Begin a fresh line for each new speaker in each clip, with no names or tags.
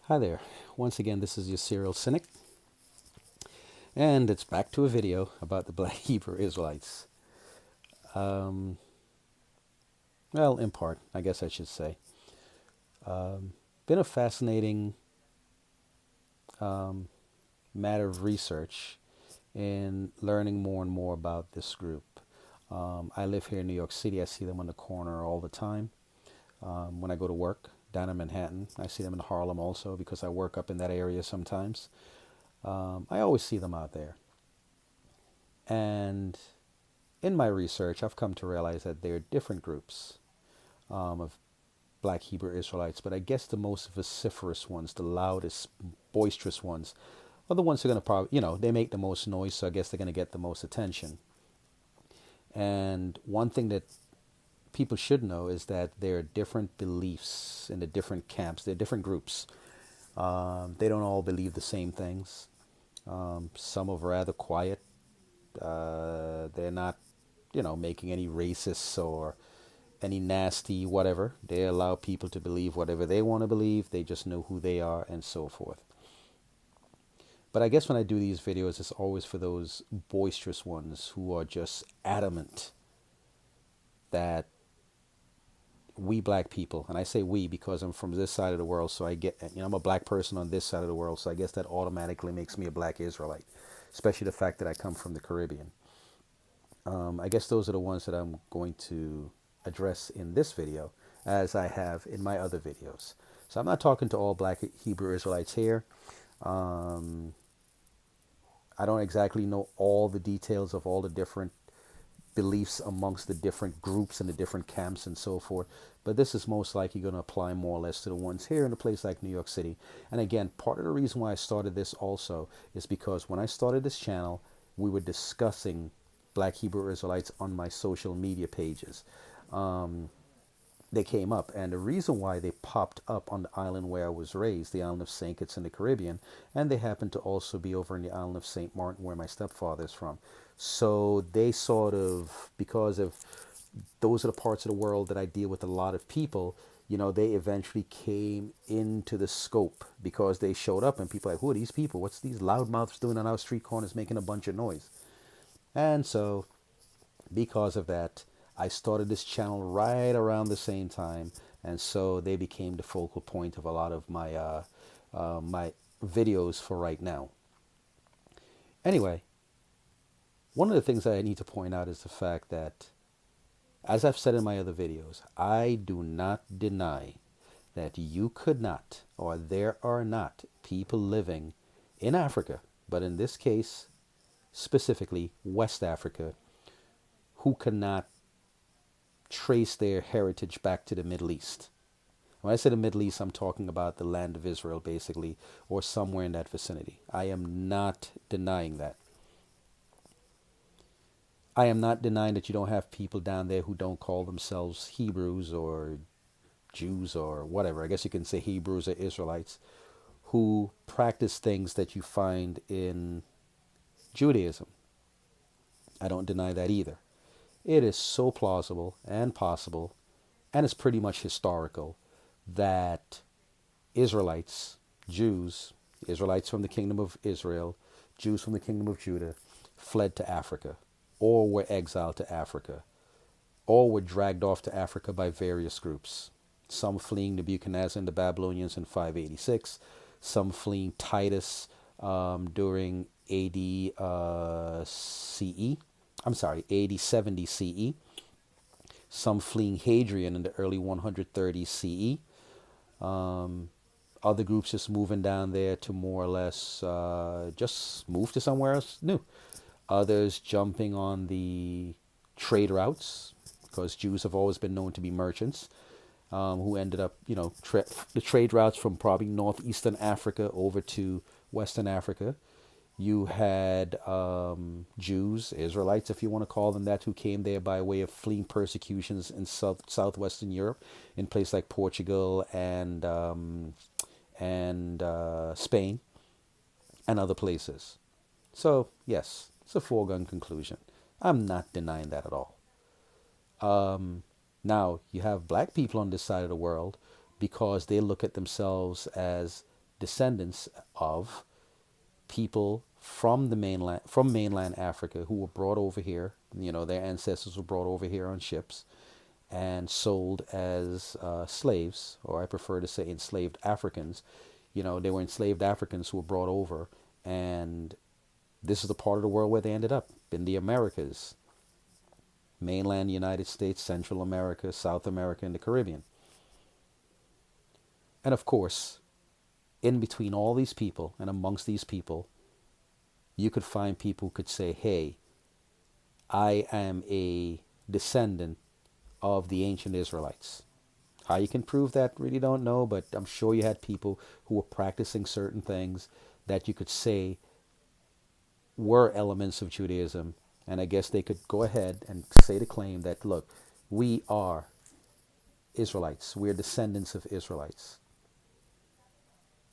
Hi there. Once again, this is your serial cynic, and it's back to a video about the Black Hebrew Israelites. Um, well, in part, I guess I should say. Been a fascinating um, matter of research in learning more and more about this group. I live here in New York City. I see them on the corner all the time. When I go to work down in Manhattan, I see them in Harlem also because I work up in that area sometimes. I always see them out there. And in my research, I've come to realize that there are different groups of Black Hebrew Israelites, but I guess the most vociferous ones, the loudest, boisterous ones, are the ones who are going to probably, they make the most noise, so I guess they're going to get the most attention. And one thing that people should know is that there are different beliefs in the different camps, there are different groups. They don't all believe the same things. Some are rather quiet. They're not, making any racist or any nasty whatever. They allow people to believe whatever they want to believe. They just know who they are and so forth. But I guess when I do these videos, it's always for those boisterous ones who are just adamant that we black people, and I say we because I'm from this side of the world, so I get, I'm a black person on this side of the world, so I guess that automatically makes me a black Israelite, especially the fact that I come from the Caribbean. I guess those are the ones that I'm going to address in this video, as I have in my other videos. So I'm not talking to all Black Hebrew Israelites here. Um, I don't exactly know all the details of all the different beliefs amongst the different groups and the different camps and so forth. But this is most likely going to apply more or less to the ones here in a place like New York City. And again, part of the reason why I started this also is because when I started this channel, we were discussing Black Hebrew Israelites on my social media pages. They came up, and the reason why they popped up on the island where I was raised, the island of St. Kitts in the Caribbean, and they happen to also be over in the island of St. Martin where my stepfather is from. So they sort of, because of those are the parts of the world that I deal with a lot of people, they eventually came into the scope because they showed up and people are like, who are these people? What's these loudmouths doing on our street corners making a bunch of noise? And so because of that, I started this channel right around the same time, and so they became the focal point of a lot of my videos for right now. Anyway, one of the things that I need to point out is the fact that, as I've said in my other videos, I do not deny that you could not, or there are not, people living in Africa, but in this case, specifically West Africa, who cannot trace their heritage back to the Middle East. When I say the Middle East, I'm talking about the land of Israel, basically, or somewhere in that vicinity. I am not denying that. I am not denying that you don't have people down there who don't call themselves Hebrews or Jews or whatever. I guess you can say Hebrews or Israelites who practice things that you find in Judaism. I don't deny that either. It is so plausible and possible, and it's pretty much historical, that Israelites, Jews, Israelites from the kingdom of Israel, Jews from the kingdom of Judah, fled to Africa, or were exiled to Africa, or were dragged off to Africa by various groups. Some fleeing Nebuchadnezzar and the Babylonians in 586, some fleeing Titus during AD CE. I'm sorry, AD 70 CE. Some fleeing Hadrian in the early 130 CE. Other groups just moving down there to more or less just move to somewhere else new. Others jumping on the trade routes, because Jews have always been known to be merchants, who ended up, the trade routes from probably northeastern Africa over to Western Africa. You had Jews, Israelites, if you want to call them that, who came there by way of fleeing persecutions in southwestern Europe, in places like Portugal and Spain and other places. So yes, it's a foregone conclusion. I'm not denying that at all. Now you have black people on this side of the world because they look at themselves as descendants of people from the mainland, from mainland Africa, who were brought over here. You know, their ancestors were brought over here on ships and sold as slaves, or I prefer to say enslaved Africans. You know, they were enslaved Africans who were brought over, and this is the part of the world where they ended up, in the Americas, mainland United States, Central America, South America, and the Caribbean. And of course, in between all these people and amongst these people, you could find people who could say, hey, I am a descendant of the ancient Israelites. How you can prove that, really don't know, but I'm sure you had people who were practicing certain things that you could say were elements of Judaism. And I guess they could go ahead and say the claim that, look, we are Israelites. We're descendants of Israelites.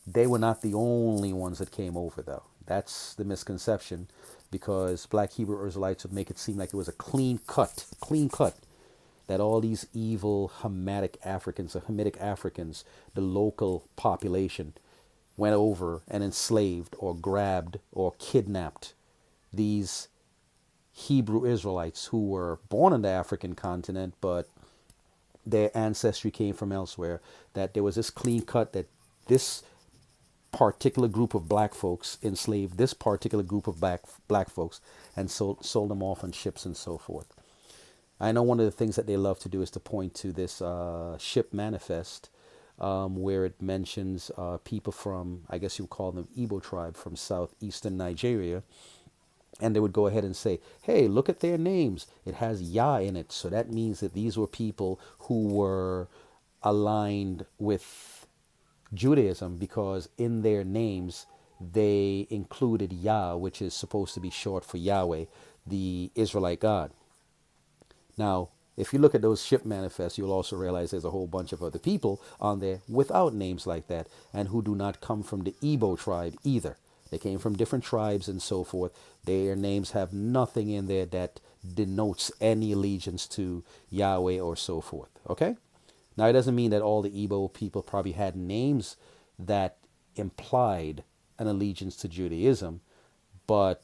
They were not the only ones that came over, though. That's the misconception, because black Hebrew Israelites would make it seem like it was a clean cut, that all these evil Hamitic Africans, the local population, went over and enslaved or grabbed or kidnapped these Hebrew Israelites who were born on the African continent, but their ancestry came from elsewhere. That there was this clean cut, that this particular group of black folks enslaved this particular group of black folks and sold them off on ships and so forth. I know one of the things that they love to do is to point to this ship manifest, where it mentions people from, I guess you would call them Igbo tribe, from southeastern Nigeria. And they would go ahead and say, hey, look at their names. It has Yah in it. So that means that these were people who were aligned with Judaism, because in their names they included Yah, which is supposed to be short for Yahweh, the Israelite God. Now, if you look at those ship manifests, you'll also realize there's a whole bunch of other people on there without names like that, and who do not come from the Igbo tribe either. They came from different tribes and so forth. Their names have nothing in there that denotes any allegiance to Yahweh or so forth. Okay? Now, it doesn't mean that all the Igbo people probably had names that implied an allegiance to Judaism, but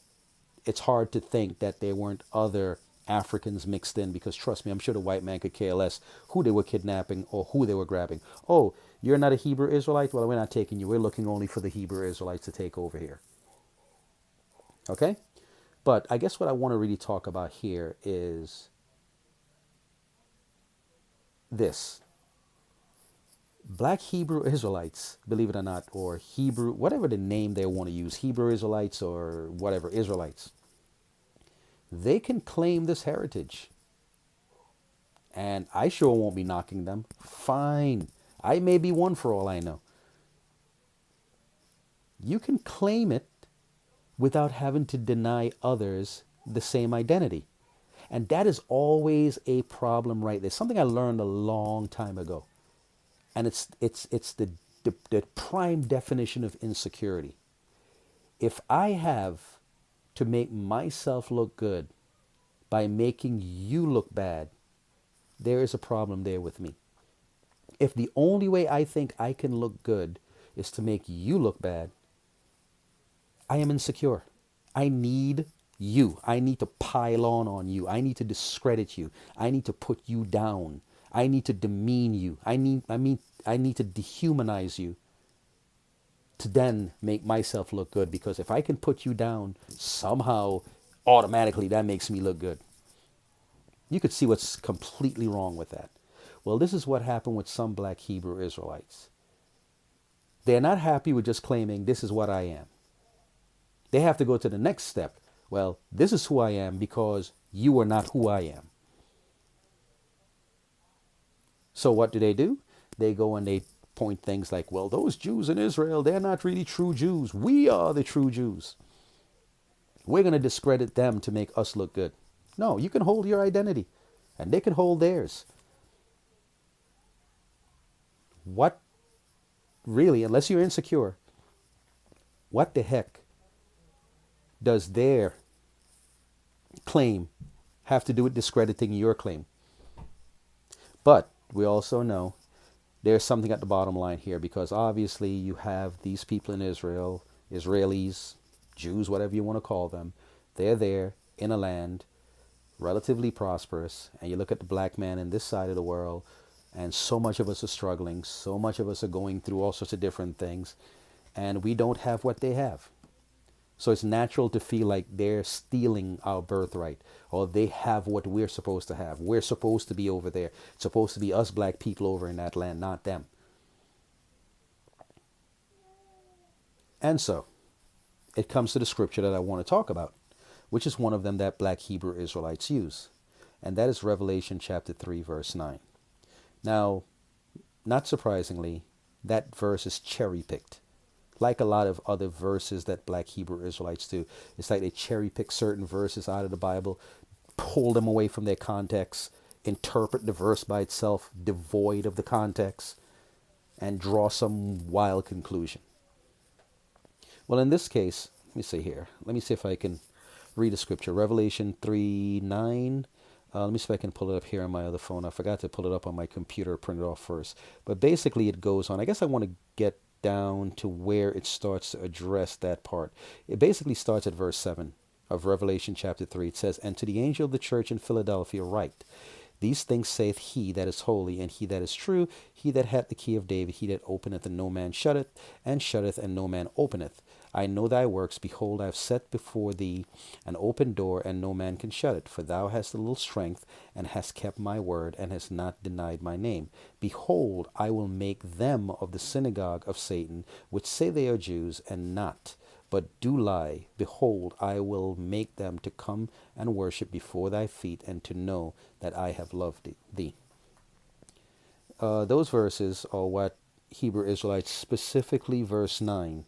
it's hard to think that there weren't other Africans mixed in, because trust me, I'm sure the white man could care less who they were kidnapping or who they were grabbing. Oh, you're not a Hebrew Israelite? Well, we're not taking you. We're looking only for the Hebrew Israelites to take over here. Okay? But I guess what I want to really talk about here is this. Black Hebrew Israelites, believe it or not, or Hebrew, whatever the name they want to use, Hebrew Israelites or whatever, Israelites, they can claim this heritage. And I sure won't be knocking them. Fine. I may be one for all I know. You can claim it without having to deny others the same identity. And that is always a problem right there. Something I learned a long time ago. And it's the prime definition of insecurity. If I have to make myself look good by making you look bad, there is a problem there with me. If the only way I think I can look good is to make you look bad, I am insecure. I need you. I need to pile on you. I need to discredit you. I need to put you down. I need to demean you. I need to dehumanize you to then make myself look good, because if I can put you down, somehow automatically that makes me look good. You could see what's completely wrong with that. Well, this is what happened with some black Hebrew Israelites. They're not happy with just claiming this is what I am. They have to go to the next step. Well, this is who I am because you are not who I am. So what do? They go and they point things like, well, those Jews in Israel, they're not really true Jews. We are the true Jews. We're going to discredit them to make us look good. No, you can hold your identity and they can hold theirs. What really, unless you're insecure, what the heck does their claim have to do with discrediting your claim? But we also know there's something at the bottom line here, because obviously you have these people in Israel, Israelis, Jews, whatever you want to call them. They're there in a land relatively prosperous, and you look at the black man in this side of the world, and so much of us are struggling, so much of us are going through all sorts of different things, and we don't have what they have. So it's natural to feel like they're stealing our birthright, or they have what we're supposed to have. We're supposed to be over there. It's supposed to be us black people over in that land, not them. And so it comes to the scripture that I want to talk about, which is one of them that black Hebrew Israelites use. And that is Revelation chapter 3, verse 9. Now, not surprisingly, that verse is cherry picked. Like a lot of other verses that black Hebrew Israelites do. It's like they cherry pick certain verses out of the Bible, pull them away from their context, interpret the verse by itself, devoid of the context, and draw some wild conclusion. Well, in this case, let me see here. Let me see if I can read the scripture. Revelation 3, 9. Let me see if I can pull it up here on my other phone. I forgot to pull it up on my computer, print it off first. But basically it goes on. I guess I want to get down to where it starts to address that part. It basically starts at verse 7 of Revelation chapter 3. It says, "And to the angel of the church in Philadelphia write, these things saith he that is holy, and he that is true, he that hath the key of David, he that openeth and no man shutteth, and shutteth and no man openeth. I know thy works. Behold, I have set before thee an open door, and no man can shut it. For thou hast a little strength, and hast kept my word, and hast not denied my name. Behold, I will make them of the synagogue of Satan, which say they are Jews, and not, but do lie. Behold, I will make them to come and worship before thy feet, and to know that I have loved thee." Those verses are what Hebrew Israelites, specifically verse 9,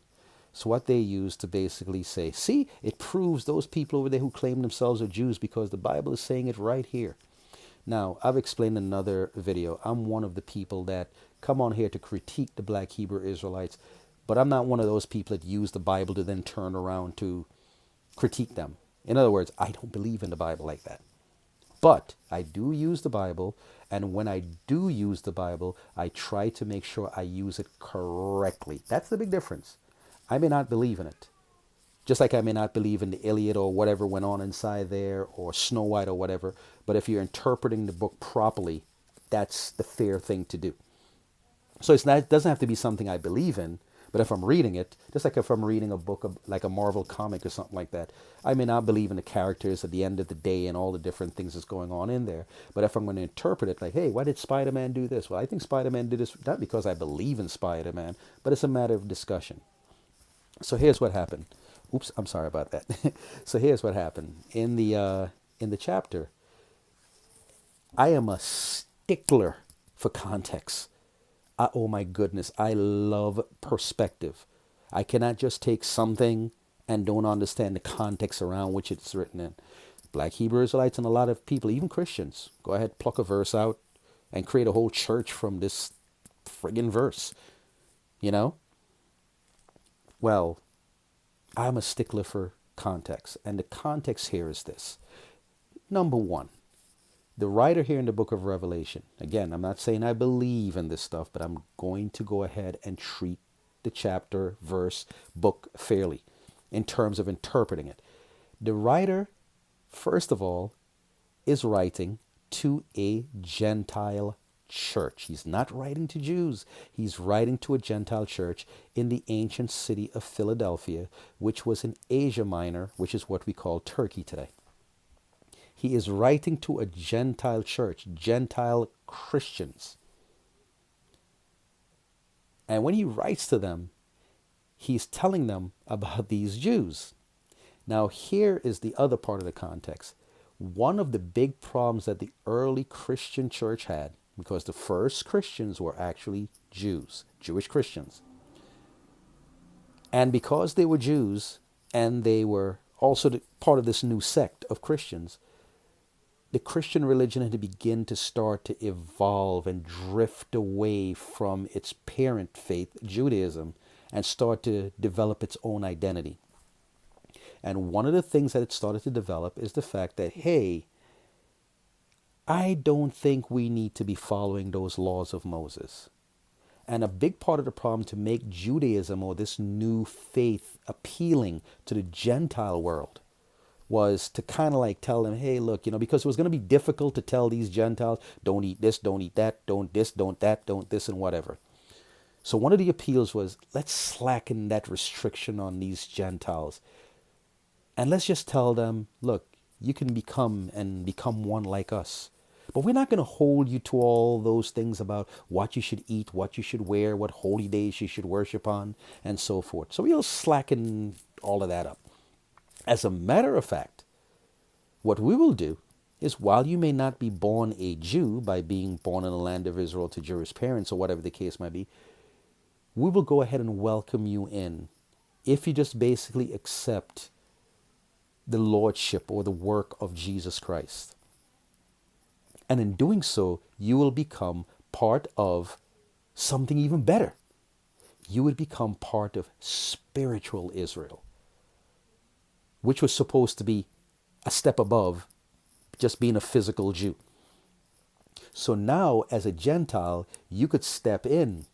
so what they use to basically say, see, it proves those people over there who claim themselves are Jews, because the Bible is saying it right here. Now, I've explained in another video, I'm one of the people that come on here to critique the black Hebrew Israelites, but I'm not one of those people that use the Bible to then turn around to critique them. In other words, I don't believe in the Bible like that. But I do use the Bible, and when I do use the Bible, I try to make sure I use it correctly. That's the big difference. I may not believe in it. Just like I may not believe in the Iliad or whatever went on inside there, or Snow White or whatever. But if you're interpreting the book properly, that's the fair thing to do. So it doesn't have to be something I believe in. But if I'm reading it, just like if I'm reading a book of, like a Marvel comic or something like that, I may not believe in the characters at the end of the day and all the different things that's going on in there. But if I'm going to interpret it like, hey, why did Spider-Man do this? Well, I think Spider-Man did this not because I believe in Spider-Man, but it's a matter of discussion. So here's what happened. Oops, I'm sorry about that. So here's what happened. In the chapter, I am a stickler for context. Oh my goodness, I love perspective. I cannot just take something and don't understand the context around which it's written in. Black Hebrew Israelites and a lot of people, even Christians, go ahead, pluck a verse out and create a whole church from this friggin' verse. You know? Well, I'm a stickler for context. And the context here is this. Number one, the writer here in the book of Revelation, again, I'm not saying I believe in this stuff, but I'm going to go ahead and treat the chapter, verse, book fairly in terms of interpreting it. The writer, first of all, is writing to a Gentile church. He's not writing to Jews. He's writing to a Gentile church in the ancient city of Philadelphia, which was in Asia Minor, which is what we call Turkey today. He is writing to a Gentile church, Gentile Christians. And when he writes to them, he's telling them about these Jews. Now, here is the other part of the context. One of the big problems that the early Christian church had, because the first Christians were actually Jews, Jewish Christians. And because they were Jews, and they were also part of this new sect of Christians, the Christian religion had to begin to start to evolve and drift away from its parent faith, Judaism, and start to develop its own identity. And one of the things that it started to develop is the fact that, hey, I don't think we need to be following those laws of Moses. And a big part of the problem to make Judaism or this new faith appealing to the Gentile world was to kind of like tell them, hey, look, because it was going to be difficult to tell these Gentiles, don't eat this, don't eat that, don't this, don't that, don't this, and whatever. So one of the appeals was, let's slacken that restriction on these Gentiles. And let's just tell them, look, you can become one like us. But we're not going to hold you to all those things about what you should eat, what you should wear, what holy days you should worship on, and so forth. So we'll slacken all of that up. As a matter of fact, what we will do is, while you may not be born a Jew by being born in the land of Israel to Jewish parents or whatever the case might be, we will go ahead and welcome you in if you just basically accept the lordship or the work of Jesus Christ. And in doing so, you will become part of something even better. You would become part of spiritual Israel, which was supposed to be a step above just being a physical Jew. So now, as a Gentile, you could step in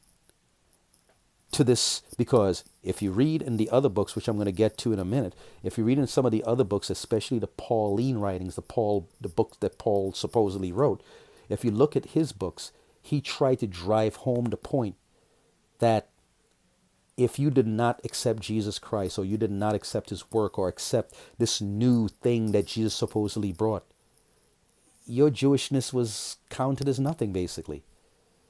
to this, because if you read in the other books, which I'm going to get to in a minute, if you read in some of the other books, especially the Pauline writings, the books that Paul supposedly wrote, if you look at his books, he tried to drive home the point that if you did not accept Jesus Christ, or you did not accept his work, or accept this new thing that Jesus supposedly brought, your Jewishness was counted as nothing, basically.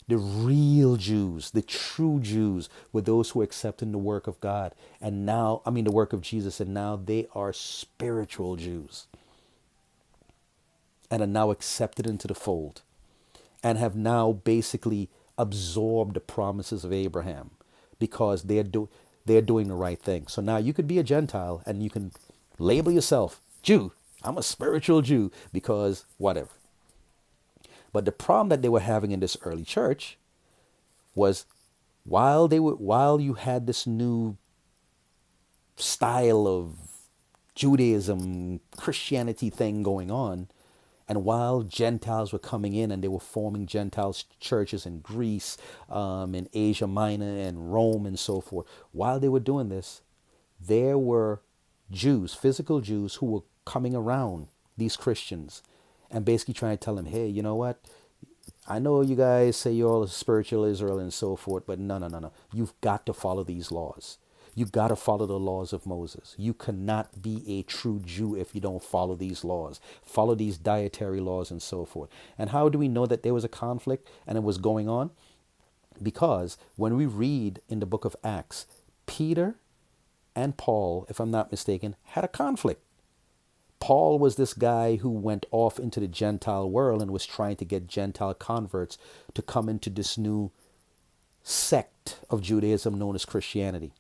The real Jews, the true Jews, were those who accepted the work of God. And now, the work of Jesus, and now they are spiritual Jews. And are now accepted into the fold. And have now basically absorbed the promises of Abraham, because they're doing the right thing. So now you could be a Gentile and you can label yourself Jew. I'm a spiritual Jew because whatever. But the problem that they were having in this early church was, while you had this new style of Judaism, Christianity thing going on, and while Gentiles were coming in and they were forming Gentile churches in Greece, in Asia Minor and Rome and so forth, while they were doing this, there were Jews, physical Jews, who were coming around these Christians and basically trying to tell them, hey, you know what? I know you guys say you're all spiritual Israel and so forth, but no. You've got to follow these laws. You've got to follow the laws of Moses. You cannot be a true Jew if you don't follow these laws, follow these dietary laws and so forth. And how do we know that there was a conflict and it was going on? Because when we read in the book of Acts, Peter and Paul, if I'm not mistaken, had a conflict. Paul was this guy who went off into the Gentile world and was trying to get Gentile converts to come into this new sect of Judaism known as Christianity.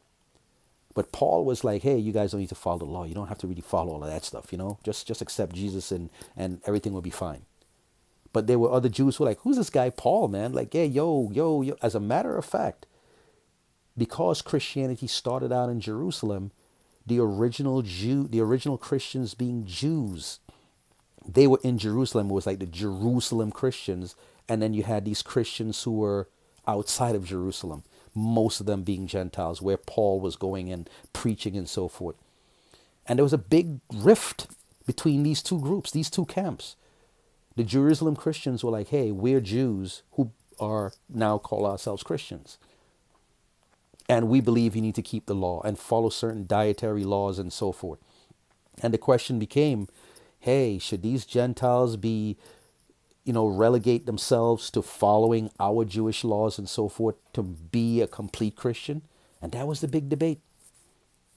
But Paul was like, hey, you guys don't need to follow the law. You don't have to really follow all of that stuff, Just accept Jesus and everything will be fine. But there were other Jews who were like, who's this guy Paul, man? Like, yeah, yo. As a matter of fact, because Christianity started out in Jerusalem, the original Christians being Jews, they were in Jerusalem. It was like the Jerusalem Christians. And then you had these Christians who were outside of Jerusalem, most of them being Gentiles, where Paul was going and preaching and so forth. And there was a big rift between these two groups, these two camps. The Jerusalem Christians were like, hey, we're Jews who are now call ourselves Christians. And we believe you need to keep the law and follow certain dietary laws and so forth. And the question became, hey, should these Gentiles be, relegate themselves to following our Jewish laws and so forth to be a complete Christian? And that was the big debate.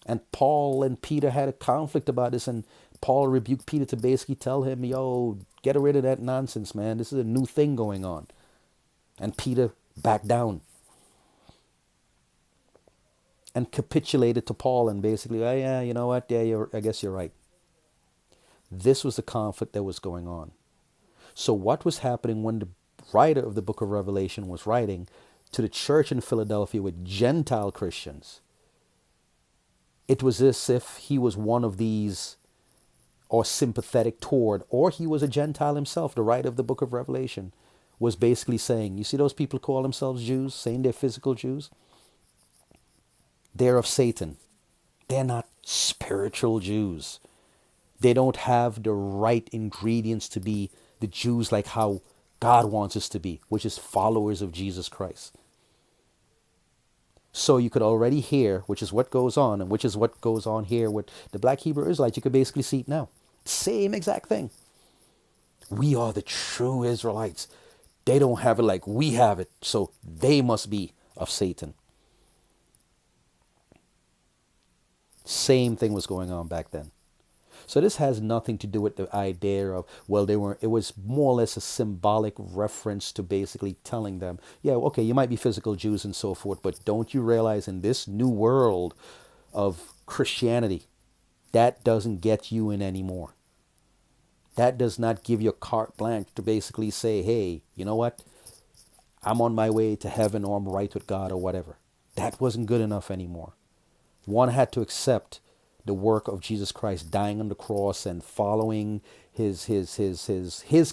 And Paul and Peter had a conflict about this, and Paul rebuked Peter to basically tell him, yo, get rid of that nonsense, man. This is a new thing going on. And Peter backed down and capitulated to Paul and basically, oh yeah, you know what? Yeah, I guess you're right. This was the conflict that was going on. So what was happening when the writer of the book of Revelation was writing to the church in Philadelphia with Gentile Christians? It was as if he was one of these, or sympathetic toward, or he was a Gentile himself. The writer of the book of Revelation was basically saying, you see those people who call themselves Jews, saying they're physical Jews? They're of Satan. They're not spiritual Jews. They don't have the right ingredients to be the Jews like how God wants us to be, which is followers of Jesus Christ. So you could already hear, which is what goes on, and which is what goes on here with the black Hebrew Israelites. You could basically see it now. Same exact thing. We are the true Israelites. They don't have it like we have it, so they must be of Satan. Same thing was going on back then. So this has nothing to do with the idea of, well, it was more or less a symbolic reference to basically telling them, yeah, okay, you might be physical Jews and so forth, but don't you realize in this new world of Christianity, that doesn't get you in anymore. That does not give you carte blanche to basically say, hey, you know what? I'm on my way to heaven, or I'm right with God, or whatever. That wasn't good enough anymore. One had to accept the work of Jesus Christ dying on the cross and following his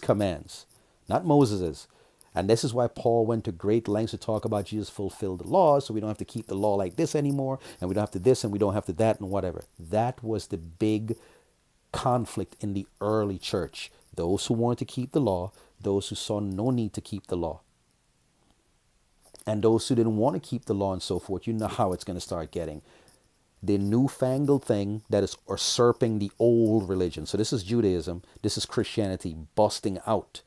commands, not Moses's. And this is why Paul went to great lengths to talk about Jesus fulfilled the law, so we don't have to keep the law like this anymore, and we don't have to this, and we don't have to that, and whatever. That was the big conflict in the early church. Those who wanted to keep the law, those who saw no need to keep the law. And those who didn't want to keep the law and so forth, you know how it's going to start getting. The newfangled thing that is usurping the old religion. So this is Judaism, this is Christianity busting out,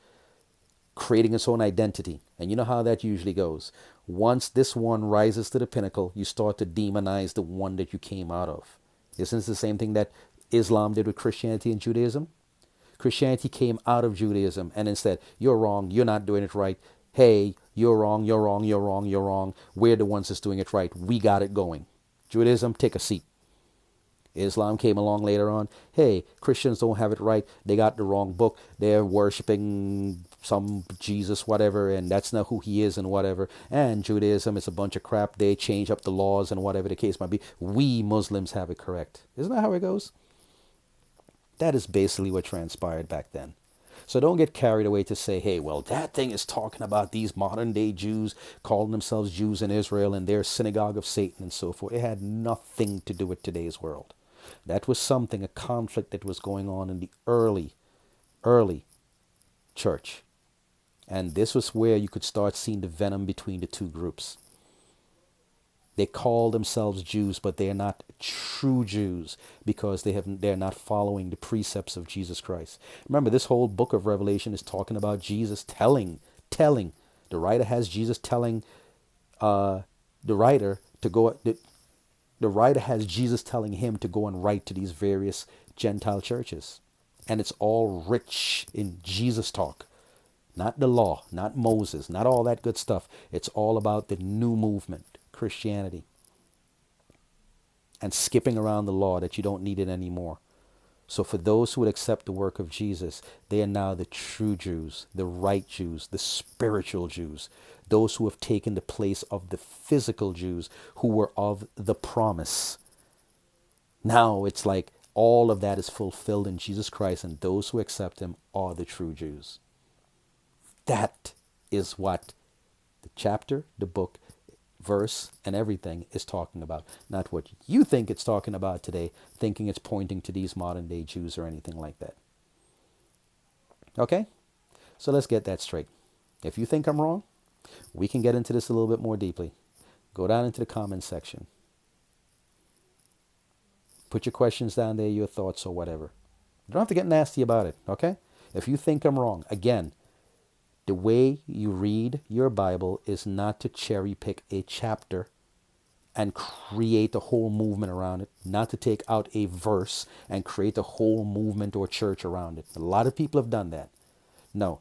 creating its own identity. And you know how that usually goes. Once this one rises to the pinnacle, you start to demonize the one that you came out of. Isn't this the same thing that Islam did with Christianity and Judaism? Christianity came out of Judaism and instead, you're wrong, you're not doing it right. Hey, you're wrong, you're wrong, you're wrong, you're wrong. We're the ones that's doing it right. We got it going. Judaism, take a seat. Islam came along later on. Hey, Christians don't have it right. They got the wrong book. They're worshiping some Jesus, whatever, and that's not who he is and whatever. And Judaism is a bunch of crap. They change up the laws and whatever the case might be. We Muslims have it correct. Isn't that how it goes? That is basically what transpired back then. So don't get carried away to say, hey, well, that thing is talking about these modern day Jews calling themselves Jews in Israel and their synagogue of Satan and so forth. It had nothing to do with today's world. That was something, a conflict that was going on in the early church. And this was where you could start seeing the venom between the two groups. They call themselves Jews, but they are not true Jews because they're not following the precepts of Jesus Christ. Remember, this whole book of Revelation is talking about Jesus telling. The writer has Jesus telling the writer to go. The writer has Jesus telling him to go and write to these various Gentile churches. And it's all rich in Jesus talk. Not the law, not Moses, not all that good stuff. It's all about the new movement. Christianity, and skipping around the law that you don't need it anymore. So for those who would accept the work of Jesus, they are now the true Jews, the right Jews, the spiritual Jews, those who have taken the place of the physical Jews who were of the promise. Now it's like all of that is fulfilled in Jesus Christ, and those who accept him are the true Jews. That is what the chapter, the book, verse, and everything is talking about. Not what you think it's talking about today, thinking it's pointing to these modern day Jews or anything like that. Okay? So let's get that straight. If you think I'm wrong, we can get into this a little bit more deeply. Go down into the comments section. Put your questions down there, your thoughts or whatever. You don't have to get nasty about it, okay? If you think I'm wrong, again, the way you read your Bible is not to cherry pick a chapter and create a whole movement around it, not to take out a verse and create a whole movement or church around it. A lot of people have done that. No,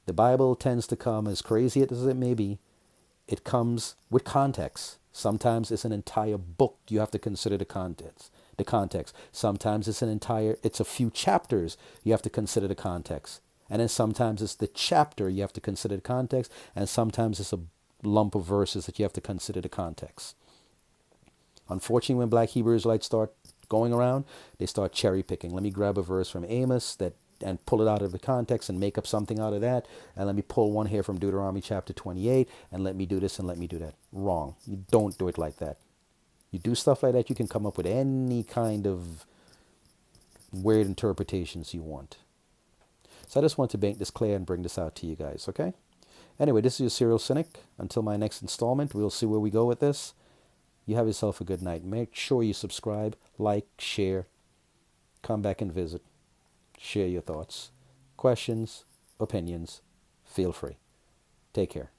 the Bible tends to come, as crazy as it may be, it comes with context. Sometimes it's an entire book. You have to consider the context. Sometimes it's a few chapters. You have to consider the context. And then sometimes it's the chapter, you have to consider the context, and sometimes it's a lump of verses that you have to consider the context. Unfortunately, when black Hebrew Israelites start going around, they start cherry picking. Let me grab a verse from Amos that and pull it out of the context and make up something out of that. And let me pull one here from Deuteronomy chapter 28 and let me do this and let me do that. Wrong. You don't do it like that. You do stuff like that, you can come up with any kind of weird interpretations you want. So I just want to make this clear and bring this out to you guys, okay? Anyway, this is your Serial Cynic. Until my next installment, we'll see where we go with this. You have yourself a good night. Make sure you subscribe, like, share, come back and visit. Share your thoughts, questions, opinions. Feel free. Take care.